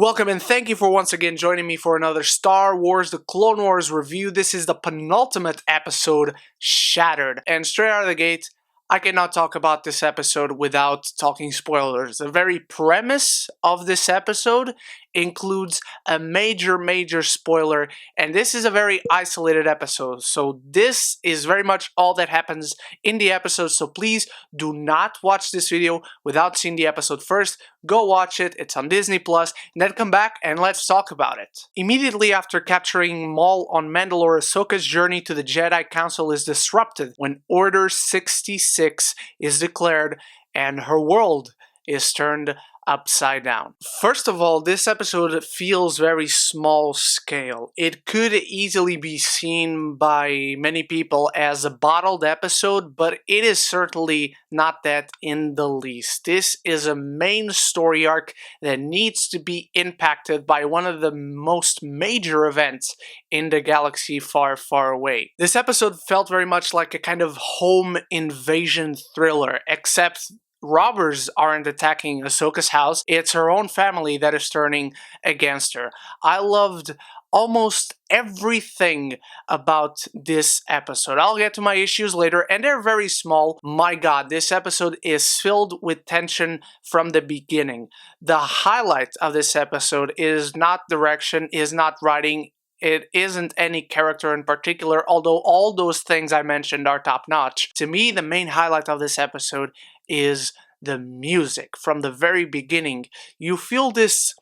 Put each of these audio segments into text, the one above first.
Welcome and thank you for once again joining me for another Star Wars The Clone Wars review. This is the penultimate episode, Shattered. And straight out of the gate, I cannot talk about this episode without talking spoilers. The very premise of this episode includes a major spoiler, and this is a very isolated episode. So this is very much all that happens in the episode, so please do not watch this video without seeing the episode first. Go watch it, it's on Disney+, and then come back and let's talk about it. Immediately after capturing Maul on Mandalore, Ahsoka's journey to the Jedi Council is disrupted when Order 66 is declared and her world is turned upside down. First of all, this episode feels very small scale. It could easily be seen by many people as a bottled episode, but it is certainly not that in the least. This is a main story arc that needs to be impacted by one of the most major events in the galaxy far away. This episode felt very much like a kind of home invasion thriller, except robbers aren't attacking Ahsoka's house, it's her own family that is turning against her. I loved almost everything about this episode. I'll get to my issues later, and they're very small. My god, this episode is filled with tension from the beginning. The highlight of this episode is not direction, is not writing, it isn't any character in particular, although all those things I mentioned are top-notch. To me, the main highlight of this episode is the music. From the very beginning, you feel this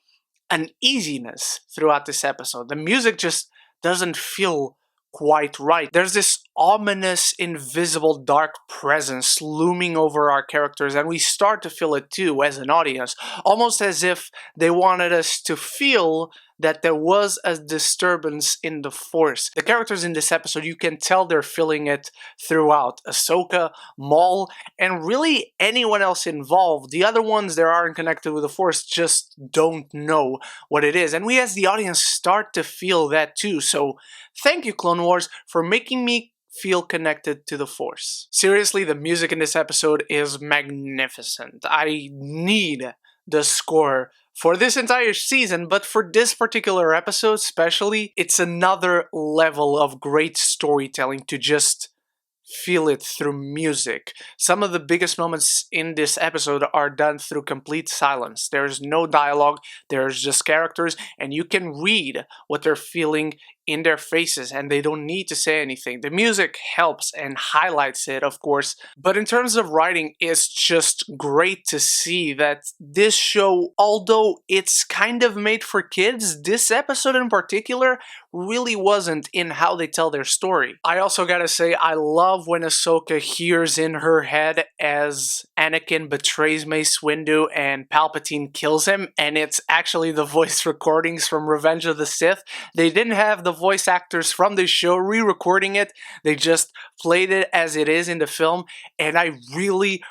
uneasiness throughout this episode. The music just doesn't feel quite right. There's this ominous, invisible, dark presence looming over our characters, and we start to feel it too as an audience, almost as if they wanted us to feel that there was a disturbance in the Force. The characters in this episode, you can tell they're feeling it throughout. Ahsoka, Maul, and really anyone else involved. The other ones that aren't connected with the Force just don't know what it is. And we as the audience start to feel that too. So thank you, Clone Wars, for making me feel connected to the Force. Seriously, the music in this episode is magnificent. I need the score for this entire season, but for this particular episode especially, it's another level of great storytelling to just feel it through music. Some of the biggest moments in this episode are done through complete silence. There's no dialogue, there's just characters, and you can read what they're feeling in their faces, and they don't need to say anything. The music helps and highlights it, of course, but in terms of writing, it's just great to see that this show, although it's kind of made for kids, this episode in particular really wasn't in how they tell their story. I also gotta say, I love when Ahsoka hears in her head as Anakin betrays Mace Windu and Palpatine kills him, and it's actually the voice recordings from Revenge of the Sith. They didn't have the voice actors from the show re-recording it, they just played it as it is in the film, and I really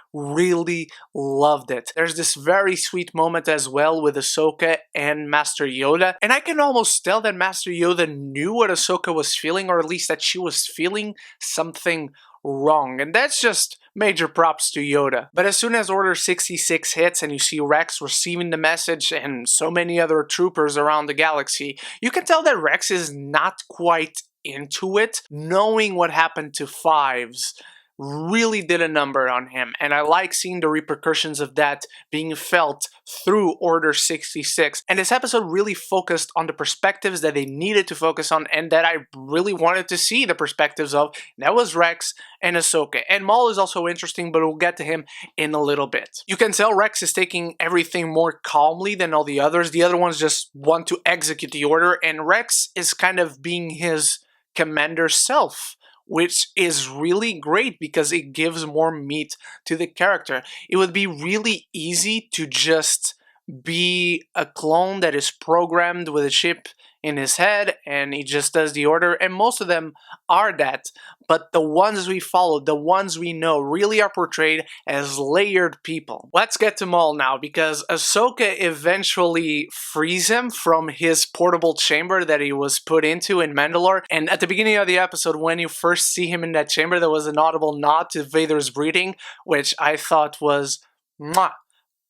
loved it. There's this very sweet moment as well with Ahsoka and Master Yoda, and I can almost tell that Master Yoda knew what Ahsoka was feeling, or at least that she was feeling something wrong, and that's just major props to Yoda. But as soon as Order 66 hits and you see Rex receiving the message and so many other troopers around the galaxy, you can tell that Rex is not quite into it. Knowing what happened to Fives really did a number on him, and I like seeing the repercussions of that being felt through Order 66. And this episode really focused on the perspectives that they needed to focus on and that I really wanted to see the perspectives of. That was Rex and Ahsoka. And Maul is also interesting, but we'll get to him in a little bit. You can tell Rex is taking everything more calmly than all the others. The other ones just want to execute the order, and Rex is kind of being his commander self, which is really great because it gives more meat to the character. It would be really easy to just be a clone that is programmed with a chip in his head and he just does the order, and most of them are that, but the ones we follow, the ones we know, really are portrayed as layered people. Let's get to Maul now, because Ahsoka eventually frees him from his portable chamber that he was put into in Mandalore, and at the beginning of the episode, when you first see him in that chamber, there was an audible nod to Vader's breathing, which I thought was mwah,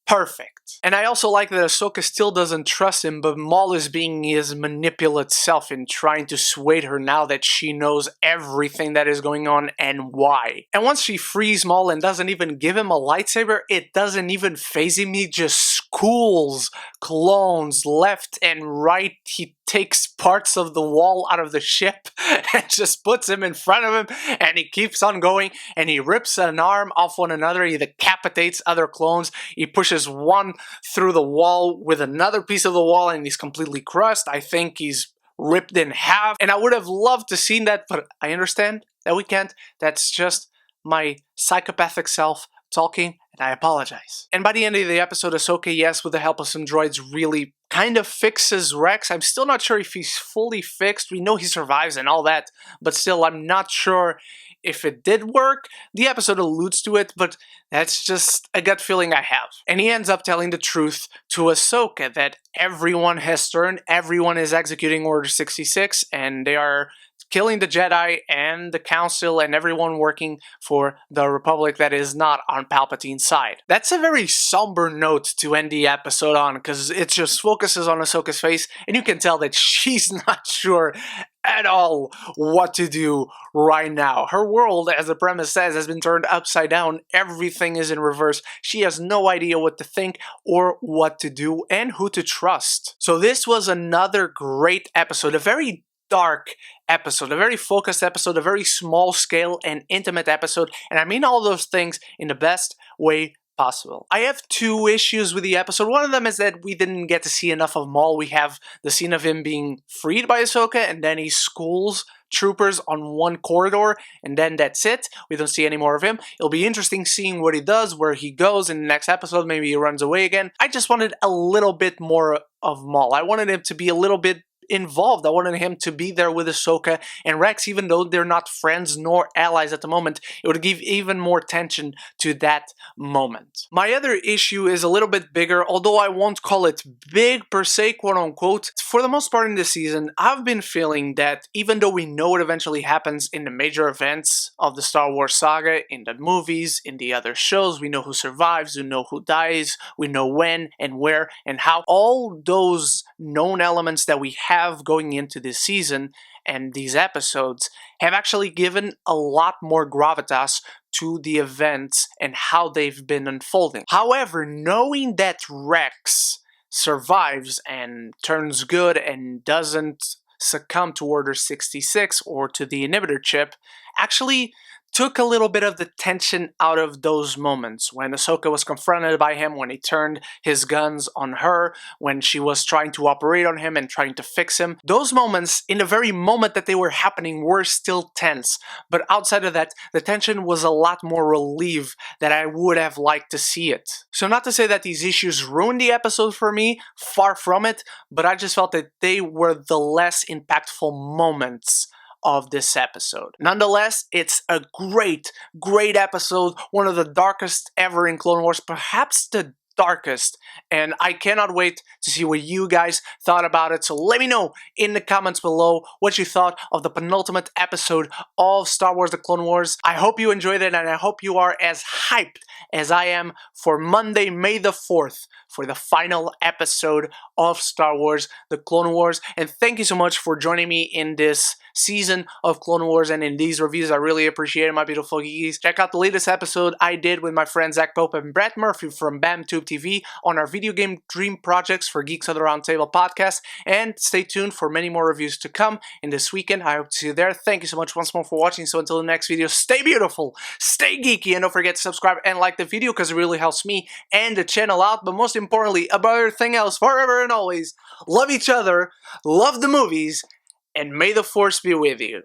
perfect. And I also like that Ahsoka still doesn't trust him, but Maul is being his manipulative self in trying to sway her now that she knows everything that is going on and why. And once she frees Maul and doesn't even give him a lightsaber, it doesn't even faze him. He just schools clones left and right. He takes parts of the wall out of the ship and just puts him in front of him, and he keeps on going, and he rips an arm off one another. He decapitates other clones. He pushes one through the wall with another piece of the wall, and he's completely crushed. I think he's ripped in half, and I would have loved to seen that, but I understand that we can't. That's just my psychopathic self talking, and I apologize. And by the end of the episode, Ahsoka, yes, with the help of some droids, really kind of fixes Rex. I'm still not sure if he's fully fixed. We know he survives and all that, but still, I'm not sure if it did work. The episode alludes to it, but that's just a gut feeling I have. And he ends up telling the truth to Ahsoka, that everyone has turned, everyone is executing Order 66, and they are killing the Jedi and the Council and everyone working for the Republic that is not on Palpatine's side. That's a very somber note to end the episode on, because it just focuses on Ahsoka's face, and you can tell that she's not sure at all what to do right now. Her world, as the premise says, has been turned upside down. Everything is in reverse. She has no idea what to think or what to do and who to trust. So this was another great episode, a very dark episode, a very focused episode, a very small scale and intimate episode, and I mean all those things in the best way possible. I have two issues with the episode. One of them is that we didn't get to see enough of Maul. We have the scene of him being freed by Ahsoka, and then he schools troopers on one corridor, and then that's it. We don't see any more of him. It'll be interesting seeing what he does, where he goes in the next episode. Maybe he runs away again. I just wanted a little bit more of Maul. I wanted him to be a little bit involved. I wanted him to be there with Ahsoka and Rex, even though they're not friends nor allies at the moment. It would give even more tension to that moment. My other issue is a little bit bigger, although I won't call it big per se, quote unquote. For the most part in this season, I've been feeling that even though we know what eventually happens in the major events of the Star Wars saga, in the movies, in the other shows, we know who survives, we know who dies, we know when and where and how. All those known elements that we have going into this season and these episodes have actually given a lot more gravitas to the events and how they've been unfolding. However, knowing that Rex survives and turns good and doesn't succumb to Order 66 or to the inhibitor chip actually took a little bit of the tension out of those moments. When Ahsoka was confronted by him, when he turned his guns on her, when she was trying to operate on him and trying to fix him. Those moments, in the very moment that they were happening, were still tense. But outside of that, the tension was a lot more relieved than I would have liked to see it. So not to say that these issues ruined the episode for me, far from it, but I just felt that they were the less impactful moments of this episode. Nonetheless, it's a great episode, one of the darkest ever in Clone Wars, perhaps the darkest, and I cannot wait to see what you guys thought about it. So let me know in the comments below what you thought of the penultimate episode of Star Wars The Clone Wars. I hope you enjoyed it, and I hope you are as hyped as I am for Monday, May the 4th, for the final episode of Star Wars The Clone Wars. And thank you so much for joining me in this season of Clone Wars and in these reviews. I really appreciate it, my beautiful geekies. Check out the latest episode I did with my friends Zach Pope and Brett Murphy from BamTube TV on our video game dream projects for Geeks of the Roundtable podcast, and stay tuned for many more reviews to come in this weekend. I hope to see you there. Thank you so much once more for watching. So until the next video, stay beautiful, stay geeky, and don't forget to subscribe and like the video because it really helps me and the channel out. But most importantly, above everything else, forever and always, love each other, love the movies, and may the Force be with you.